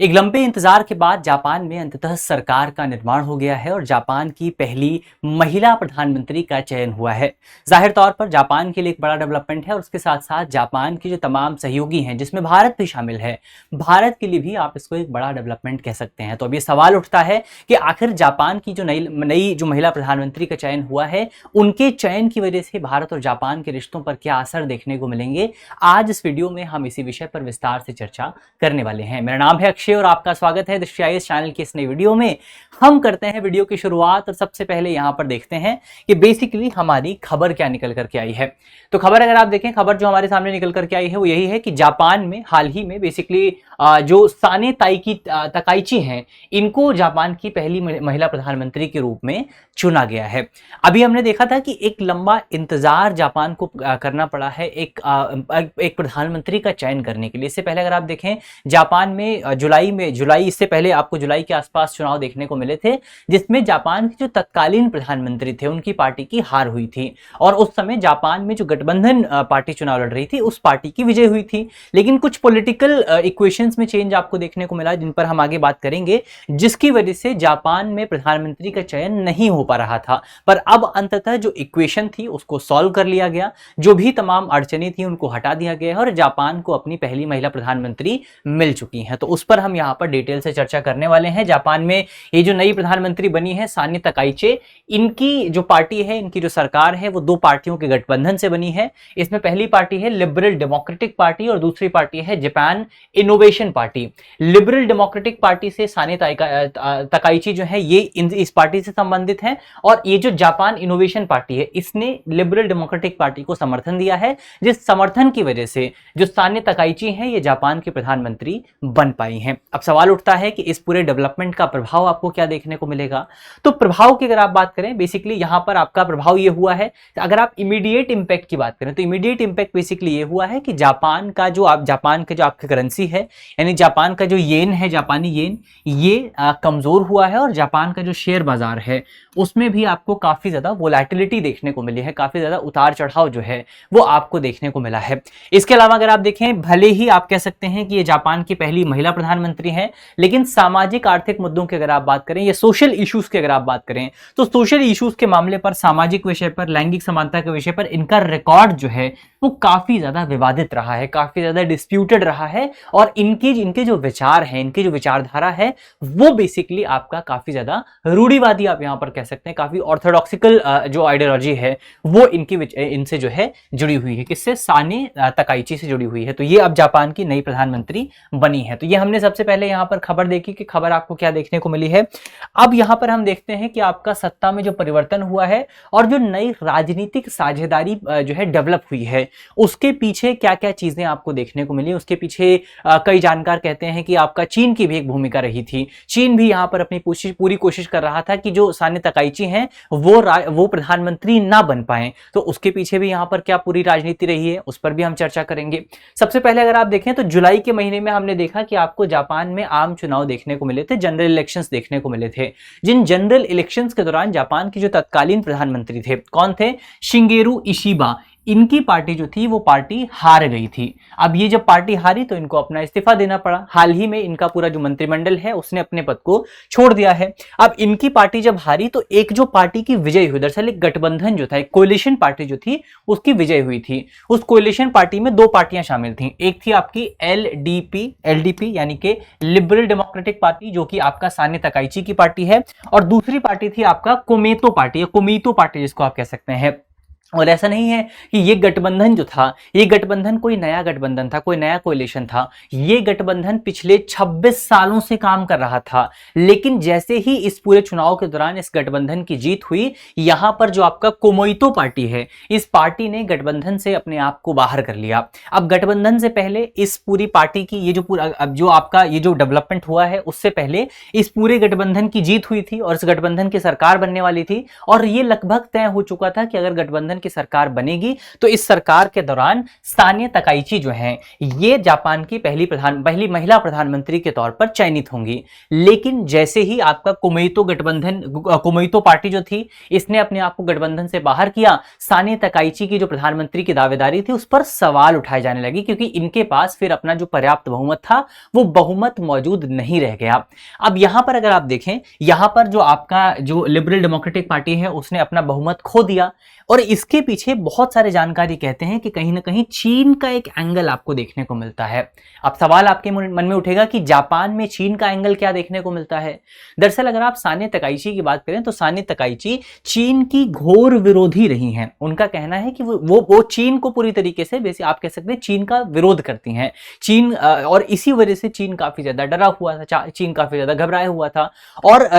एक लंबे इंतजार के बाद जापान में अंततः सरकार का निर्माण हो गया है और जापान की पहली महिला प्रधानमंत्री का चयन हुआ है। जाहिर तौर पर जापान के लिए एक बड़ा डेवलपमेंट है और उसके साथ साथ जापान के जो तमाम सहयोगी हैं जिसमें भारत भी शामिल है, भारत के लिए भी आप इसको एक बड़ा डेवलपमेंट कह सकते हैं। तो अब ये सवाल उठता है कि आखिर जापान की जो नई जो महिला प्रधानमंत्री का चयन हुआ है, उनके चयन की वजह से भारत और जापान के रिश्तों पर क्या असर देखने को मिलेंगे। आज इस वीडियो में हम इसी विषय पर विस्तार से चर्चा करने वाले हैं। मेरा नाम है अक्षय और आपका स्वागत है दृष्टि आईएएस चैनल की इस नई वीडियो में। हम करते हैं वीडियो की शुरुआत और सबसे पहले यहां पर देखते हैं कि बेसिकली हमारी खबर क्या निकल करके आई है। तो खबर अगर आप देखें, खबर जो हमारे सामने निकल करके आई है वो यही है कि जापान में हाल ही में बेसिकली जो साने तकाइची हैं, इनको जापान की पहली महिला प्रधानमंत्री के रूप में चुना गया है। अभी हमने देखा था कि एक लंबा इंतजार जापान को करना पड़ा है एक प्रधानमंत्री का चयन करने के लिए। इससे पहले अगर आप देखें, जापान में जुलाई इससे पहले आपको जुलाई के आसपास चुनाव देखने को मिले थे, जिसमें जापान के जो तत्कालीन प्रधानमंत्री थे उनकी पार्टी की हार हुई थी और उस समय जापान में जो गठबंधन पार्टी चुनाव लड़ रही थी उस पार्टी की विजय हुई थी। लेकिन कुछ पॉलिटिकल इक्वेशंस में चेंज आपको देखने को मिला, जिन पर हम आगे बात करेंगे, जिसकी वजह से जापान में प्रधानमंत्री का चयन नहीं हो पा रहा था। पर अब अंततः जो इक्वेशन थी उसको सॉल्व कर लिया गया, जो भी तमाम अड़चनें थी उनको हटा दिया गया और जापान को अपनी पहली महिला प्रधानमंत्री मिल चुकी हैं। तो उस पर हम यहाँ पर डिटेल से चर्चा करने वाले हैं। जापान में ये जो नई प्रधानमंत्री बनी है साने तकाइचे, इनकी जो पार्टी है, इनकी जो सरकार है, वो दो पार्टियों के गठबंधन से बनी है। इसमें पहली पार्टी है लिबरल डेमोक्रेटिक पार्टी और दूसरी पार्टी है Japan innovation party. Liberal democratic party से साने तकाइची जो है ये इस पार्टी से संबंधित है और ये जो जापान इनोवेशन पार्टी है इसने लिबरल डेमोक्रेटिक पार्टी को समर्थन दिया है, जिस समर्थन की वजह से जो साने तकाइची हैं ये जापान के प्रधानमंत्री बन पाई हैं। अब सवाल उठता है कि इस पूरे डेवलपमेंट का प्रभाव आपको क्या देखने को मिलेगा। तो प्रभाव की अगर आप बात करें, बेसिकली यहां पर आपका प्रभाव ये हुआ है, अगर आप इमीडिएट इंपैक्ट की बात करें तो इमीडिएट इंपैक्ट बेसिकली ये हुआ है कि जापान का जो आपकी करेंसी है, यानी जापान का जो येन है, जापानी येन, ये कमजोर हुआ है और जापान का जो शेयर बाजार है उसमें भी आपको काफी ज्यादा वोलेटिलिटी देखने को मिली है, काफी ज्यादा उतार चढ़ाव जो है वो आपको देखने को मिला है। इसके अलावा अगर आप देखें, भले ही आप कह सकते हैं कि ये जापान की पहली महिला प्रधानमंत्री हैं, लेकिन सामाजिक आर्थिक मुद्दों की अगर आप बात करें या सोशल इश्यूज की अगर आप बात करें तो सोशल इश्यूज के मामले पर, सामाजिक विषय पर, लैंगिक समानता के विषय पर इनका रिकॉर्ड जो है वो काफी ज्यादा विवादित रहा है, काफी ज्यादा डिस्प्यूटेड रहा है और इनके जो विचार हैं, इनकी जो विचारधारा है वो बेसिकली आपका काफी ज्यादा रूढ़िवादी आप यहां पर कह सकते हैं, काफी ऑर्थोडॉक्सिकल जो आइडियोलॉजी है वो इनसे जो है जुड़ी हुई है। किससे? साने तकाइची से जुड़ी हुई है। तो ये अब जापान की नई प्रधानमंत्री बनी है। तो ये हमने सबसे पहले यहां पर खबर देखी कि खबर आपको क्या देखने को मिली है। अब यहां पर हम देखते हैं कि आपका सत्ता में जो परिवर्तन हुआ है और जो नई राजनीतिक साझेदारी जो है डेवलप हुई है, उसके पीछे क्या क्या चीजें आपको देखने को मिली। उसके पीछे कई जानकार कहते हैं कि आपका चीन की भी एक भूमिका रही थी। चीन भी यहां पर अपनी पूरी कोशिश कर रहा था कि जो साने तकाइची हैं वो प्रधानमंत्री ना बन पाए। तो उसके पीछे भी यहां पर क्या पूरी राजनीति रही है उस पर भी हम चर्चा करेंगे। सबसे पहले अगर आप देखें तो जुलाई के महीने में हमने देखा कि आपको जापान में आम चुनाव देखने को मिले थे, जनरल इलेक्शंस देखने को मिले थे। जिन जनरल इलेक्शंस के दौरान जापान के जो तत्कालीन प्रधानमंत्री थे, कौन थे? शिंगेरू इशिबा। इनकी पार्टी जो थी वो पार्टी हार गई थी। अब ये जब पार्टी हारी तो इनको अपना इस्तीफा देना पड़ा। हाल ही में इनका पूरा जो मंत्रिमंडल है उसने अपने पद को छोड़ दिया है। अब इनकी पार्टी जब हारी तो एक जो पार्टी की विजय हुई, दरअसल एक गठबंधन जो था, एक कोलिशन पार्टी जो थी उसकी विजय हुई थी। उस कोलिशन पार्टी में दो पार्टियां शामिल थी। एक थी आपकी एलडीपी यानी कि लिबरल डेमोक्रेटिक पार्टी, जो कि आपका साने तकाइची की पार्टी है, और दूसरी पार्टी थी आपका कोमेतो पार्टी या कोमीतो पार्टी जिसको आप कह सकते हैं। और ऐसा नहीं है कि ये गठबंधन जो था, ये गठबंधन कोई नया गठबंधन था, कोई नया कोलिशन था। ये गठबंधन पिछले 26 सालों से काम कर रहा था। लेकिन जैसे ही इस पूरे चुनाव के दौरान इस गठबंधन की जीत हुई, यहां पर जो आपका कोमोइतो पार्टी है, इस पार्टी ने गठबंधन से अपने आप को बाहर कर लिया। अब गठबंधन से पहले इस पूरी पार्टी की ये जो पूरा अब जो आपका ये जो डेवलपमेंट हुआ है, उससे पहले इस पूरे गठबंधन की जीत हुई थी और इस गठबंधन की सरकार बनने वाली थी और ये लगभग तय हो चुका था कि अगर गठबंधन की सरकार बनेगी तो इस सरकार के दौरान साने तकाइची जो हैं ये जापान की पहली महिला प्रधानमंत्री के तौर पर चयनित होंगी। लेकिन जैसे ही आपका कुमेइतो पार्टी जो थी इसने अपने आप को गठबंधन से बाहर किया, साने तकाइची की जो प्रधानमंत्री की दावेदारी थी उस पर सवाल उठाए जाने लगे, क्योंकि इनके पास फिर अपना जो पर्याप्त बहुमत था वो बहुमत मौजूद नहीं रह गया। अब यहां पर अगर आप देखें, यहां पर जो आपका जो लिबरल डेमोक्रेटिक पार्टी है उसने अपना बहुमत खो दिया, और इसके पीछे बहुत सारे जानकारी कहते हैं कि कहीं ना कहीं चीन का एक एंगल आपको देखने को मिलता है। अब सवाल आपके मन में उठेगा कि जापान में चीन का एंगल क्या देखने को मिलता है। दरअसल अगर आप साने तकाइची की बात करें तो साने तकाइची चीन की घोर विरोधी रही हैं। उनका कहना है कि वो चीन को पूरी तरीके से वैसे आप कह सकते हैं चीन का विरोध करती हैं। चीन और इसी वजह से चीन काफी ज्यादा डरा हुआ था, चीन काफी ज्यादा घबराया हुआ था, और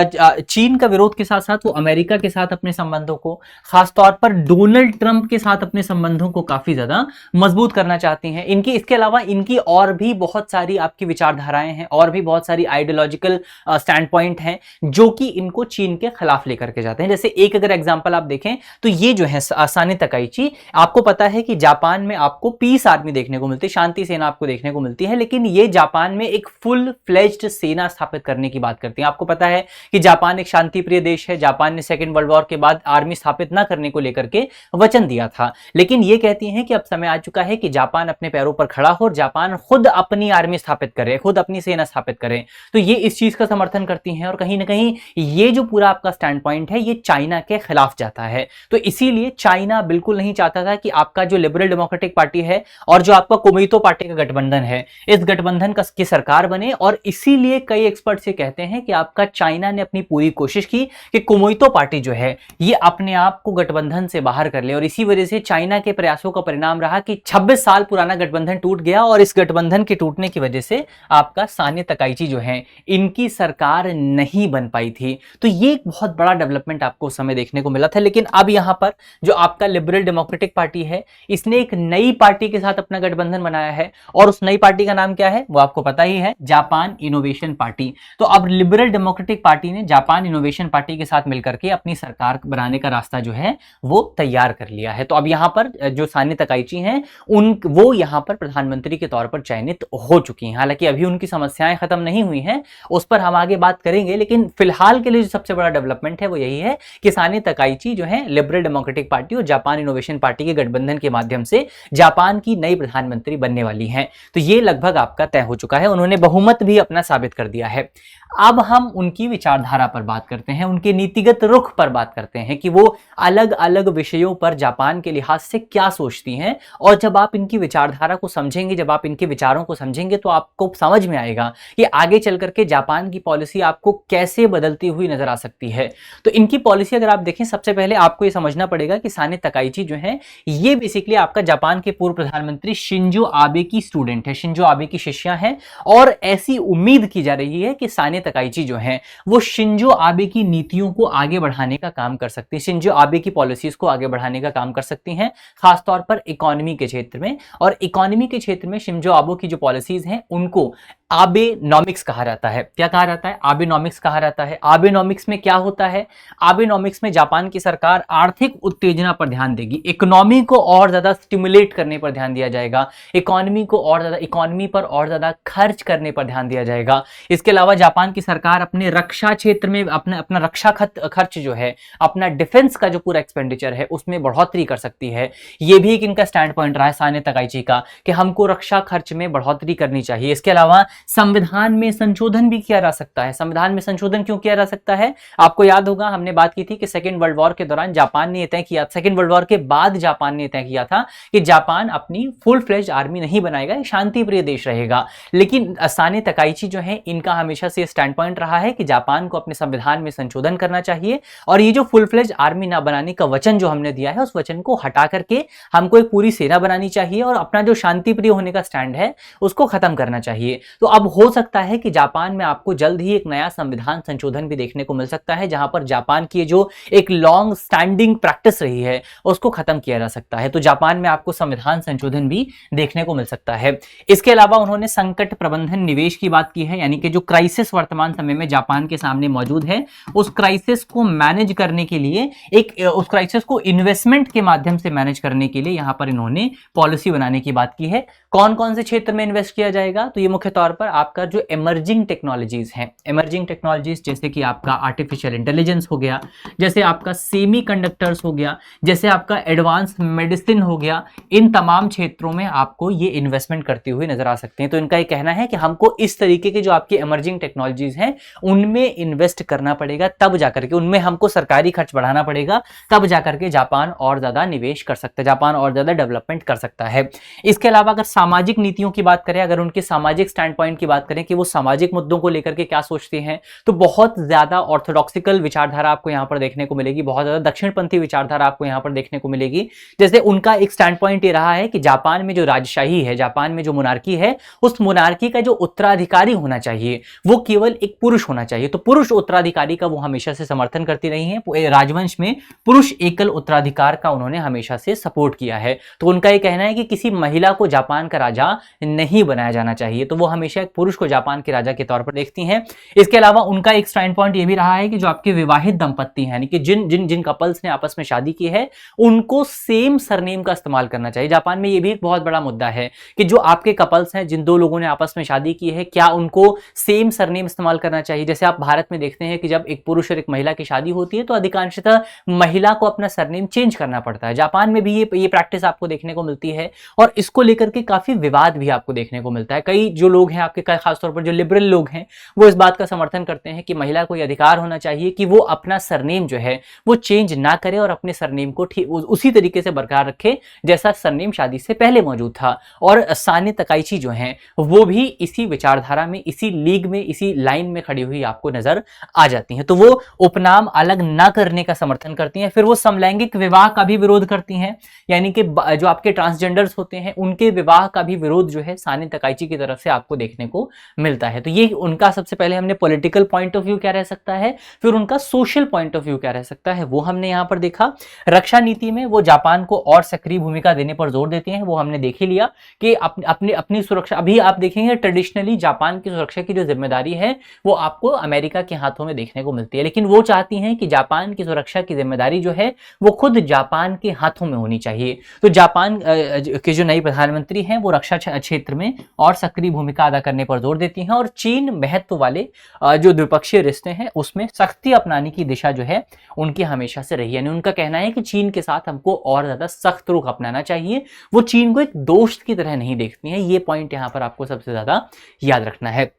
चीन का विरोध के साथ साथ वो अमेरिका के साथ अपने संबंधों को, खासतौर पर डोनाल्ड ट्रंप के साथ अपने संबंधों को काफी ज्यादा मजबूत करना चाहती हैं। इसके अलावा इनकी और भी बहुत सारी आपकी विचारधाराएं हैं, और भी बहुत सारी आइडियोलॉजिकल स्टैंड पॉइंट हैं जो कि इनको चीन के खिलाफ लेकर के जाते हैं। जैसे एक अगर एग्जांपल आप देखें तो ये जो है साने तकाइची, आपको पता है कि जापान में आपको पीस आर्मी देखने को मिलती है, शांति सेना आपको देखने को मिलती है, लेकिन ये जापान में एक फुल फ्लेज्ड सेना स्थापित करने की बात करती है। आपको पता है कि जापान एक शांतिप्रिय देश है, जापान ने सेकेंड वर्ल्ड वॉर के बाद आर्मी स्थापित न करने को लेकर के वचन दिया था, लेकिन ये कहती हैं कि अब समय आ चुका है कि जापान अपने पैरों पर खड़ा हो और जापान खुद अपनी आर्मी स्थापित करे, खुद अपनी सेना स्थापित करे। तो ये इस चीज का समर्थन करती हैं, और कहीं ना कहीं ये जो पूरा आपका स्टैंड पॉइंट है ये चाइना के खिलाफ जाता है। तो इसीलिए चाइना बिल्कुल नहीं चाहता था कि आपका जो लिबरल डेमोक्रेटिक पार्टी है और जो आपका कुमेइतो पार्टी का गठबंधन है, इस गठबंधन की सरकार बने, और इसीलिए कई एक्सपर्ट्स ये कहते हैं कि आपका चाइना ने अपनी पूरी कोशिश की कि कुमेइतो पार्टी जो है ये अपने आप को गठबंधन से बाहर कर ले, और इसी वजह से चाइना के प्रयासों का परिणाम रहा कि 26 साल पुराना गठबंधन टूट गया, और इस गठबंधन के टूटने की वजह से आपका साने तकाइची जो है इनकी सरकार नहीं बन पाई थी। तो ये एक बहुत बड़ा डेवलपमेंट आपको उस समय देखने को मिला था। लेकिन अब यहां पर जो आपका लिबरल डेमोक्रेटिक पार्टी है इसने एक नई पार्टी के साथ अपना गठबंधन बनाया है, और उस नई पार्टी का नाम क्या है वो आपको पता ही है, जापान इनोवेशन पार्टी। तो अब लिबरल डेमोक्रेटिक पार्टी ने जापान इनोवेशन पार्टी के साथ मिलकर के अपनी सरकार बनाने का रास्ता जो है वो तैयार कर लिया है। तो अब यहां पर जो साने तकाइची हैं वो यहां पर प्रधानमंत्री के तौर पर चयनित हो चुकी हैं। हालांकि अभी उनकी समस्याएं खत्म नहीं हुई हैं, उस पर हम आगे बात करेंगे, लेकिन फिलहाल के लिए जो सबसे बड़ा डेवलपमेंट है वो यही है कि साने तकाइची जो है लिबरल डेमोक्रेटिक पार्टी और जापान इनोवेशन पार्टी के गठबंधन के माध्यम से जापान की नई प्रधानमंत्री बनने वाली हैं। तो ये लगभग आपका तय हो चुका है, उन्होंने बहुमत भी अपना साबित कर दिया है। अब हम उनकी विचारधारा पर बात करते हैं, उनके नीतिगत रुख पर बात करते हैं कि वो अलग अलग विषयों पर जापान के लिहाज से क्या सोचती हैं। और जब आप इनकी विचारधारा को समझेंगे, जब आप इनके विचारों को समझेंगे तो आपको समझ में आएगा कि आगे चल करके जापान की पॉलिसी आपको कैसे बदलती हुई नजर आ सकती है। तो इनकी पॉलिसी अगर आप देखें, सबसे पहले आपको ये समझना पड़ेगा कि साने तकाइची जो है ये बेसिकली आपका जापान के पूर्व प्रधानमंत्री शिंजो आबे की स्टूडेंट है, शिंजो आबे की शिष्या है, और ऐसी उम्मीद की जा रही है कि साने तकाइची जो है वो शिंजो आबे की नीतियों को आगे बढ़ाने का काम कर सकती है, शिंजो आबे की पॉलिसीज को आगे बढ़ाने का काम कर सकती हैं, खासतौर पर इकोनॉमी के क्षेत्र में। और इकोनॉमी के क्षेत्र में शिंजो आबे की जो पॉलिसीज हैं उनको आबेनॉमिक्स कहा जाता है। क्या कहा जाता है? आबेनॉमिक्स कहा जाता है। आबेनॉमिक्स में क्या होता है? आबेनॉमिक्स में जापान की सरकार आर्थिक उत्तेजना पर ध्यान देगी, इकोनॉमी को और ज्यादा स्टिमुलेट करने पर ध्यान दिया जाएगा, इकोनॉमी पर और ज्यादा खर्च करने पर ध्यान दिया जाएगा। इसके अलावा जापान की सरकार अपने रक्षा क्षेत्र में अपना रक्षा खर्च जो है, अपना डिफेंस का जो पूरा एक्सपेंडिचर है उसमें बढ़ोतरी कर सकती है। यह भी एक इनका स्टैंड पॉइंट रहा है साने तकाइची का कि हमको रक्षा खर्च में बढ़ोतरी करनी चाहिए। इसके अलावा संविधान में संशोधन भी किया जा सकता है। संविधान में संशोधन क्यों किया जा सकता है? आपको याद होगा हमने बात की थी कि सेकेंड वर्ल्ड वॉर के दौरान जापान ने तय किया, सेकेंड वर्ल्ड वॉर के बाद जापान ने तय किया था कि जापान अपनी फुल फ्लेज्ड आर्मी नहीं बनाएगा, शांति प्रिय देश रहेगा। लेकिन साने तकाइची जो है इनका हमेशा से स्टैंड पॉइंट रहा है कि जापान को अपने संविधान में संशोधन करना चाहिए, और ये जो फुल फ्लेज्ड आर्मी ना बनाने का वचन जो हमने दिया है उस वचन को हटा करके हमको एक पूरी सेना बनानी चाहिए और अपना जो शांति प्रिय होने का स्टैंड है उसको खत्म करना चाहिए। तो अब हो सकता है कि जापान में आपको जल्द ही एक नया संविधान संशोधन भी देखने को मिल सकता है, जहां पर जापान की जो एक लॉन्ग स्टैंडिंग प्रैक्टिस रही है उसको खत्म किया जा सकता है। तो जापान में आपको संविधान संशोधन भी देखने को मिल सकता है। इसके अलावा उन्होंने संकट प्रबंधन निवेश की बात की है, यानी कि जो क्राइसिस वर्तमान समय में जापान के सामने मौजूद है, उस क्राइसिस को मैनेज करने के लिए उस क्राइसिस को इन्वेस्टमेंट के माध्यम से मैनेज करने के लिए यहां पर इन्होंने पॉलिसी बनाने की बात की है। कौन कौन से क्षेत्र में इन्वेस्ट किया जाएगा? तो ये मुख्य तौर पर आपका जो इमर्जिंग टेक्नोलॉजीज हैं, इमर्जिंग टेक्नोलॉजीज जैसे कि आपका आर्टिफिशियल इंटेलिजेंस हो गया, जैसे आपका सेमीकंडक्टर्स हो गया, जैसे आपका एडवांस मेडिसिन हो गया, इन तमाम क्षेत्रों में आपको ये इन्वेस्टमेंट करते हुए नजर आ सकते हैं। तो इनका ये कहना है कि हमको इस तरीके के जो आपकी इमर्जिंग टेक्नोलॉजीज हैं उनमें इन्वेस्ट करना पड़ेगा, तब जाकर के उनमें हमको सरकारी खर्च बढ़ाना पड़ेगा, तब जाकर के जापान और ज्यादा निवेश कर सकता है, जापान और ज्यादा डेवलपमेंट कर सकता है। इसके अलावा अगर सामाजिक नीतियों की बात करें, अगर उनके सामाजिक स्टैंड पॉइंट की बात करें कि वो सामाजिक मुद्दों को लेकर के क्या सोचते हैं, तो बहुत ज्यादा ऑर्थोडॉक्सिकल विचारधारा आपको यहां पर देखने को मिलेगी, बहुत ज्यादा दक्षिणपंथी विचारधारा आपको यहां पर देखने को मिलेगी। जैसे उनका एक स्टैंड पॉइंट ये रहा है कि जापान में जो राजशाही है, जापान में जो मोनार्की है, उस मोनार्की का जो उत्तराधिकारी होना चाहिए वो केवल एक पुरुष होना चाहिए। तो पुरुष उत्तराधिकारी का वो हमेशा से समर्थन करती रही हैं। राजवंश में पुरुष एकल उत्तराधिकार का उन्होंने हमेशा से सपोर्ट किया है। तो उनका ये कहना है कि किसी महिला को जापान का राजा नहीं बनाया जाना चाहिए, तो वो हमेशा एक पुरुष को जापान के राजा के तौर पर देखती हैं। इसके अलावा उनका एक स्टैंड पॉइंट ये भी रहा है कि जो आपके विवाहित दंपत्ति हैं, यानी कि जिन जिन जिन कपल्स ने आपस में शादी की है, उनको सेम सरनेम का इस्तेमाल करना चाहिए। जापान में ये भी एक बहुत बड़ा मुद्दा है कि जो आपके कपल्स हैं, जिन दो लोगों ने आपस में शादी की है, क्या उनको सेम सरनेम इस्तेमाल करना चाहिए। जैसे आप भारत में देखते हैं कि जब एक पुरुष और एक महिला की शादी होती है तो अधिकांशतः महिला को अपना सरनेम चेंज करना पड़ता है। जापान में भी ये प्रैक्टिस आपको देखने को मिलती है और इसको लेकर के काफी विवाद भी आपको देखने को मिलता है। कई जो लोग हैं आपके, खासतौर पर जो लिबरल लोग हैं, वो इस बात का समर्थन करते हैं कि महिला को यह अधिकार होना चाहिए कि वो अपना सरनेम जो है वो चेंज ना करे और अपने सरनेम को ठीक उसी तरीके से बरकरार रखे जैसा सरनेम शादी से पहले मौजूद था। और साने तकाइची जो हैं वो भी इसी विचारधारा में, इसी लीग में, इसी लाइन में खड़ी हुई आपको नजर आ जाती हैं। तो वो उपनाम अलग ना करने का समर्थन करती हैं। फिर वो समलैंगिक विवाह का भी विरोध करती हैं, यानी कि जो आपके ट्रांसजेंडर्स होते हैं उनके विवाह का भी विरोध जो है साने तकाइची की तरफ से आपको देखने को मिलता है। तो ये उनका सबसे पहले हमने पॉलिटिकल पॉइंट ऑफ व्यू क्या रह सकता है, फिर उनका सोशल पॉइंट ऑफ व्यू क्या रह सकता है, वो हमने यहां पर देखा। रक्षा नीति में वो जापान को और सक्रिय भूमिका देने पर जोर देते हैं, वो हमने देख ही लिया कि अपनी सुरक्षा, अभी आप देखेंगे ट्रेडिशनली जापान की सुरक्षा की जो जिम्मेदारी है वो आपको अमेरिका के हाथों में देखने को मिलती है, लेकिन वो चाहती हैं कि जापान की सुरक्षा की जिम्मेदारी जो है वो खुद जापान के हाथों में होनी चाहिए। तो जापान के जो नई प्रधानमंत्री हैं वो रक्षा क्षेत्र में और सक्रिय भूमिका अदा करने पर जोर देती हैं और चीन महत्व वाले जो द्विपक्षीय रिश्ते हैं उसमें सख्ती अपनाने की दिशा जो है उनकी हमेशा से रही है। यानी उनका कहना है कि चीन के साथ हमको और ज्यादा सख्त रुख अपनाना चाहिए, वो चीन को एक दोस्त की तरह नहीं देखती हैं। ये पॉइंट यहां पर आपको सबसे ज्यादा याद रखना है।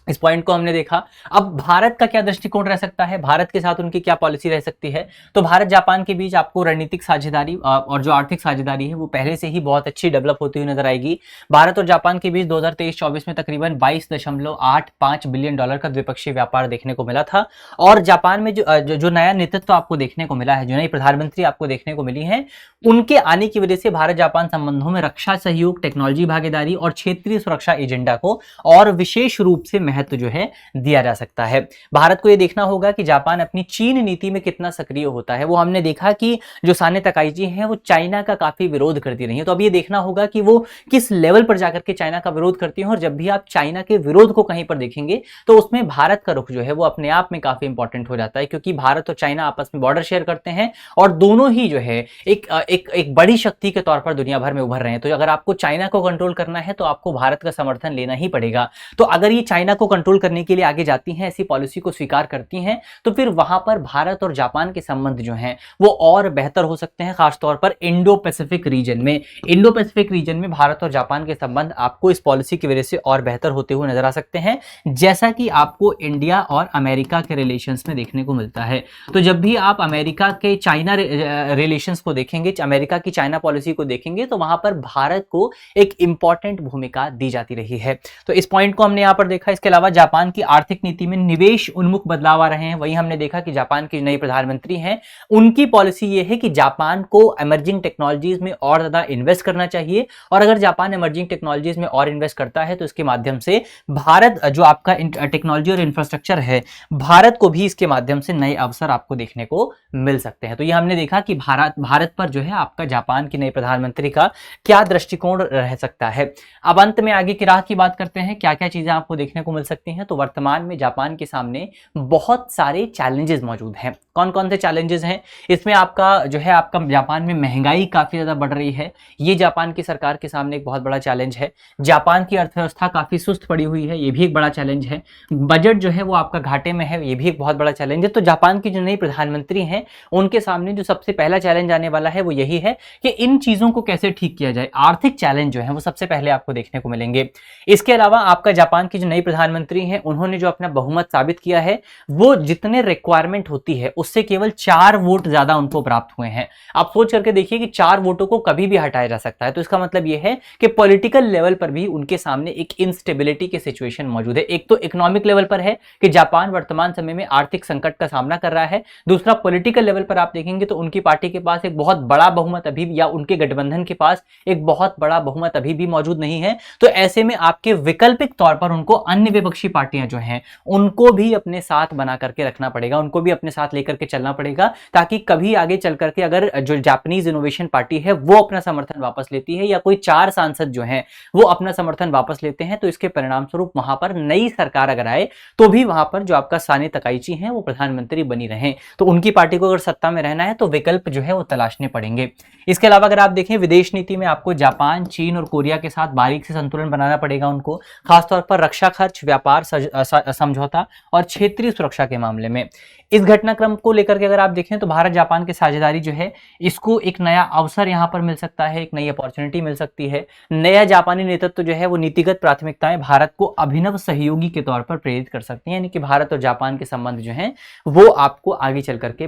इस पॉइंट को हमने देखा। अब भारत का क्या दृष्टिकोण रह सकता है, भारत के साथ उनकी क्या पॉलिसी रह सकती है। तो भारत जापान के बीच आपको रणनीतिक साझेदारी और जो आर्थिक साझेदारी है वो पहले से ही बहुत अच्छी डेवलप होती हुई नजर आएगी। भारत और जापान के बीच 2023-24 में तकरीबन 22.85 बिलियन डॉलर का द्विपक्षीय व्यापार देखने को मिला था। और जापान में जो नया नेतृत्व आपको देखने को मिला है, जो नई प्रधानमंत्री आपको देखने को मिली है, उनके आने की वजह से भारत जापान संबंधों में रक्षा सहयोग, टेक्नोलॉजी भागीदारी और क्षेत्रीय सुरक्षा एजेंडा को और विशेष रूप से महत्व जो है दिया जा सकता है। भारत को यह देखना होगा कि जापान अपनी चीन नीति में कितना सक्रिय होता है। वो हमने देखा कि जो साने तकाइची हैं वो चाइना का काफी विरोध करती रही है, तो अब ये देखना होगा कि वो किस लेवल पर जाकर के चाइना का विरोध करती हैं। और जब भी आप चाइना के विरोध को कहीं पर देखेंगे तो उसमें भारत का रुख जो है वो अपने आप में काफी इंपॉर्टेंट हो जाता है, क्योंकि भारत और चाइना आपस में बॉर्डर शेयर करते हैं और दोनों ही जो है एक बड़ी शक्ति के तौर पर दुनिया भर में उभर रहे हैं। तो अगर आपको चाइना को कंट्रोल करना है तो आपको भारत का समर्थन लेना ही पड़ेगा। तो अगर ये चाइना को कंट्रोल करने के लिए आगे जाती हैं, ऐसी पॉलिसी को स्वीकार करती हैं, तो फिर वहां पर भारत और जापान के संबंध जो हैं वो और बेहतर हो सकते हैं, खासतौर पर इंडो पैसिफिक रीजन में। इंडो पैसिफिक रीजन में भारत और जापान के संबंध आपको इस पॉलिसी की वजह से और बेहतर होते हुए नजर आ सकते हैं, जैसा कि आपको इंडिया और अमेरिका के रिलेशंस में देखने को मिलता है। तो जब भी आप अमेरिका के चाइना रिलेशंस को देखेंगे, अमेरिका की चाइना पॉलिसी को देखेंगे, तो वहां पर भारत को एक इंपॉर्टेंट भूमिका दी जाती रही है। तो इस पॉइंट को हमने यहां पर देखा। इसके अलावा जापान की आर्थिक नीति में निवेश उन्मुख बदलाव आ रहे हैं। वहीं हमने देखा कि जापान की नई प्रधानमंत्री हैं, उनकी पॉलिसी ये है कि जापान को इमर्जिंग टेक्नोलॉजीज में और ज्यादा इन्वेस्ट करना चाहिए, और अगर जापान इमर्जिंग टेक्नोलॉजीज में और इन्वेस्ट करता है तो इसके माध्यम से भारत जो आपका टेक्नोलॉजी और इंफ्रास्ट्रक्चर है, भारत को भी इसके माध्यम से नए अवसर आपको देखने को मिल सकते हैं। तो ये हमने देखा कि भारत पर जो है आपका जापान की नई प्रधानमंत्री का क्या दृष्टिकोण रह सकता है। अब अंत में आगे की राह की बात करते हैं, क्या क्या चीजें आपको देखने को मिल सकती हैं। तो वर्तमान में जापान के सामने बहुत सारे चैलेंजेस मौजूद हैं। कौन कौन से चैलेंजेस हैं? इसमें आपका जो है आपका जापान में महंगाई काफी ज्यादा बढ़ रही है, ये जापान की सरकार के सामने एक बहुत बड़ा चैलेंज है। जापान की अर्थव्यवस्था काफी सुस्त पड़ी हुई है, ये भी एक बड़ा चैलेंज है। बजट जो है वो आपका घाटे में है, ये भी एक बहुत बड़ा चैलेंज है। तो जापान की जो नई प्रधानमंत्री हैं, उनके सामने जो सबसे पहला चैलेंज आने वाला है वो यही है कि इन चीजों को कैसे ठीक किया जाए। आर्थिक चैलेंज जो है वो सबसे पहले आपको देखने को मिलेंगे। इसके अलावा आपका जापान की जो नई प्रधानमंत्री हैं, उन्होंने जो अपना बहुमत साबित किया है, वो जितने रिक्वायरमेंट होती है उससे केवल 4 वोट ज्यादा उनको प्राप्त हुए हैं। आप सोच करके देखिए कि 4 वोटों को कभी भी हटाया जा सकता है। तो इसका मतलब यह है कि पॉलिटिकल लेवल पर भी उनके सामने एक इंस्टेबिलिटी की सिचुएशन मौजूद है। एक तो इकोनॉमिक लेवल पर है कि जापान वर्तमान समय में आर्थिक संकट का सामना कर रहा है, दूसरा पॉलिटिकल लेवल पर आप देखेंगे तो उनकी पार्टी के पास एक बहुत बड़ा बहुमत अभी, या उनके गठबंधन के पास एक बहुत बड़ा बहुमत अभी भी मौजूद नहीं है। तो ऐसे में आपके वैकल्पिक तौर पर उनको अन्य विपक्षी पार्टियां जो हैं उनको भी अपने साथ बना करके रखना पड़ेगा, उनको भी अपने साथ लेकर के चलना पड़ेगा, ताकि कभी आगे चल करके अगर जो जापानीज इनोवेशन पार्टी है वो अपना समर्थन वापस लेती है, या कोई 4 सांसद जो हैं वो अपना समर्थन वापस लेते हैं, तो इसके परिणाम स्वरूप वहां पर नई सरकार अगर आए तो भी वहां पर जो आपका साने तकाइची हैं वो प्रधानमंत्री बनी रहे। तो उनकी पार्टी को अगर सत्ता में रहना है तो विकल्प जो है वो तलाशने पड़ेंगे। इसके अलावा अगर आप देखें विदेश नीति में आपको जापान, चीन और कोरिया के साथ बारीक से संतुलन बनाना पड़ेगा उनको, खासतौर पर रक्षा खर्च, व्यापार समझौता और क्षेत्रीय सुरक्षा के मामले में। इस घटनाक्रम को लेकर के अगर आप देखें तो भारत जापान की साझेदारी जो है इसको एक नया अवसर यहां पर मिल सकता है, एक नई अपॉर्चुनिटी मिल सकती है। नया जापानी नेतृत्व जो है वो नीतिगत प्राथमिकताएं भारत को अभिनव सहयोगी के तौर पर प्रेरित कर सकती हैं, यानी कि भारत और जापान के संबंध जो हैं वो आपको आगे चल करके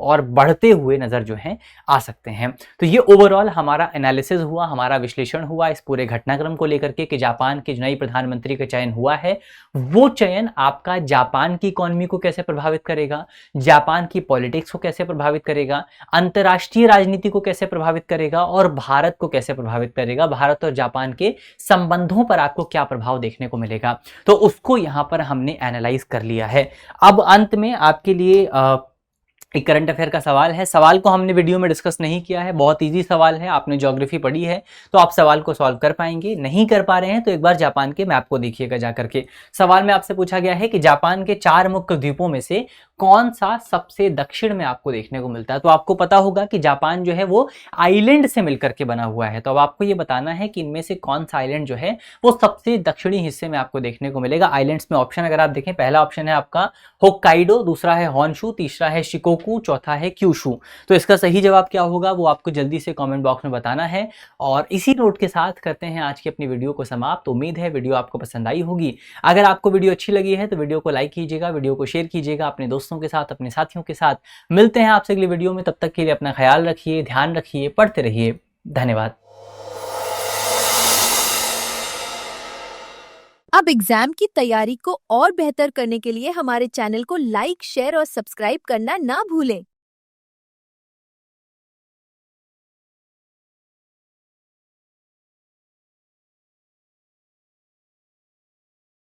और बढ़ते हुए नजर जो है आ सकते हैं। तो ये ओवरऑल हमारा एनालिसिस हुआ, हमारा विश्लेषण हुआ इस पूरे घटनाक्रम को लेकर के कि जापान के नई प्रधानमंत्री का चयन हुआ है, वो चयन आपका जापान की इकोनॉमी को कैसे प्रभावित करेगा, जापान की पॉलिटिक्स को कैसे प्रभावित करेगा, अंतरराष्ट्रीय राजनीति को कैसे प्रभावित करेगा और भारत को कैसे प्रभावित करेगा, भारत और जापान के संबंधों पर आपको क्या प्रभाव देखने को मिलेगा, तो उसको यहां पर हमने एनालाइज कर लिया है। अब अंत में आपके लिए एक करंट अफेयर का सवाल है। सवाल को हमने वीडियो में डिस्कस नहीं किया है, बहुत इजी सवाल है, आपने ज्योग्राफी पढ़ी है तो आप सवाल को सॉल्व कर पाएंगे। नहीं कर पा रहे हैं तो एक बार जापान के मैप को देखिएगा जाकर के। सवाल में आपसे पूछा गया है कि जापान के 4 मुख्य द्वीपों में से कौन सा सबसे दक्षिण में आपको देखने को मिलता है। तो आपको पता होगा कि जापान जो है वो आइलैंड से मिलकर के बना हुआ है, तो अब आपको ये बताना है कि इनमें से कौन सा आइलैंड जो है वो सबसे दक्षिणी हिस्से में आपको देखने को मिलेगा। आइलैंड्स में ऑप्शन अगर आप देखें, पहला ऑप्शन है आपका होक्काइडो, दूसरा है होन्शु, तीसरा है शिकोकू, चौथा है क्यूशु। तो इसका सही जवाब क्या होगा वो आपको जल्दी से कमेंट बॉक्स में बताना है। और इसी नोट के साथ करते हैं आज की अपनी वीडियो को समाप्त। उम्मीद है वीडियो आपको पसंद आई होगी। अगर आपको वीडियो अच्छी लगी है तो वीडियो को लाइक कीजिएगा, वीडियो को शेयर कीजिएगा अपने दोस्तों के साथ, अपने साथियों के साथ। मिलते हैं आपसे अगली वीडियो में, तब तक के लिए अपना ख्याल रखिए, ध्यान रखिए, पढ़ते रहिए। धन्यवाद। अब एग्जाम की तैयारी को और बेहतर करने के लिए हमारे चैनल को लाइक, शेयर और सब्सक्राइब करना ना भूलें।